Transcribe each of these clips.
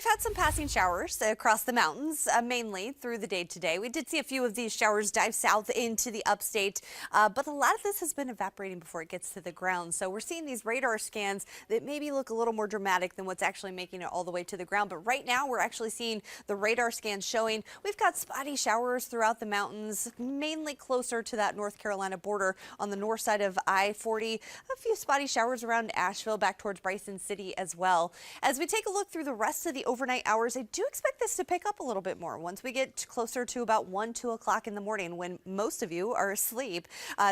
we've had some passing showers across the mountains, mainly through the day today. We did see a few of these showers dive south into the upstate, but a lot of this has been evaporating before it gets to the ground. So we're seeing these radar scans that maybe look a little more dramatic than what's actually making it all the way to the ground. But right now, we're actually seeing the radar scans showing we've got spotty showers throughout the mountains, mainly closer to that North Carolina border on the north side of I-40. A few spotty showers around Asheville, back towards Bryson City as well. As we take a look through the rest of the overnight hours, I do expect this to pick up a little bit more once we get closer to about 2 o'clock in the morning when most of you are asleep.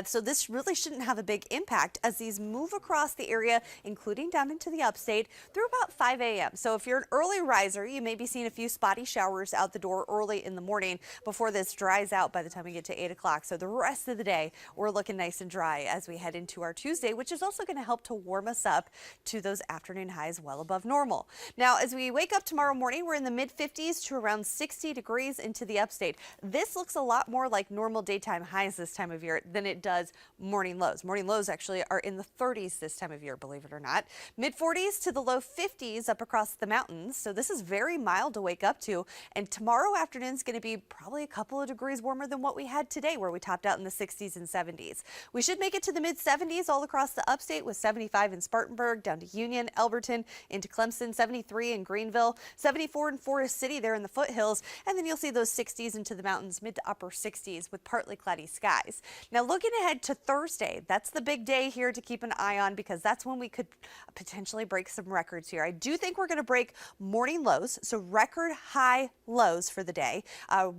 So this really shouldn't have a big impact as these move across the area, including down into the upstate through about 5 a.m. So if you're an early riser, you may be seeing a few spotty showers out the door early in the morning before this dries out by the time we get to 8 o'clock. So the rest of the day, we're looking nice and dry as we head into our Tuesday, which is also going to help to warm us up to those afternoon highs well above normal. Now, as we wake up tomorrow morning, we're in the mid-50s to around 60 degrees into the upstate. This looks a lot more like normal daytime highs this time of year than it does morning lows. Morning lows actually are in the 30s this time of year, believe it or not. Mid-40s to the low 50s up across the mountains. So this is very mild to wake up to. And tomorrow afternoon is going to be probably a couple of degrees warmer than what we had today, where we topped out in the 60s and 70s. We should make it to the mid-70s all across the upstate with 75 in Spartanburg, down to Union, Elberton, into Clemson, 73 in Greenville, 74 in Forest City there in the foothills, and then you'll see those 60s into the mountains, mid to upper 60s with partly cloudy skies. Now looking ahead to Thursday, that's the big day here to keep an eye on because that's when we could potentially break some records here. I do think we're going to break morning lows, so record high lows for the day,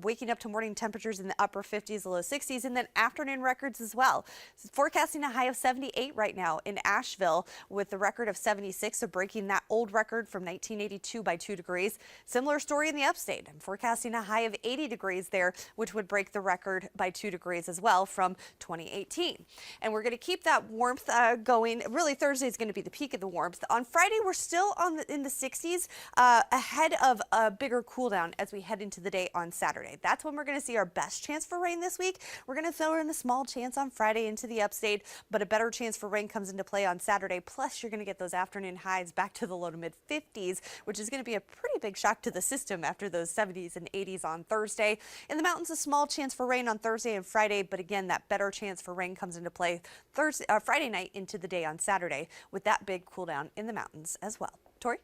waking up to morning temperatures in the upper 50s, the low 60s, and then afternoon records as well. Forecasting a high of 78 right now in Asheville with the record of 76, so breaking that old record from 1982 by 2 degrees. Similar story in the upstate. I'm forecasting a high of 80 degrees there, which would break the record by 2 degrees as well from 2018. And we're going to keep that warmth going. Really, Thursday is going to be the peak of the warmth. On Friday, we're still in the 60s, ahead of a bigger cool down as we head into the day on Saturday. That's when we're going to see our best chance for rain this week. We're going to throw in a small chance on Friday into the upstate, but a better chance for rain comes into play on Saturday. Plus, you're going to get those afternoon highs back to the low to mid 50s, which is going to be a pretty big shock to the system after those 70s and 80s on Thursday. In the mountains, a small chance for rain on Thursday and Friday, but again, that better chance for rain comes into play Friday night into the day on Saturday with that big cool down in the mountains as well. Tori?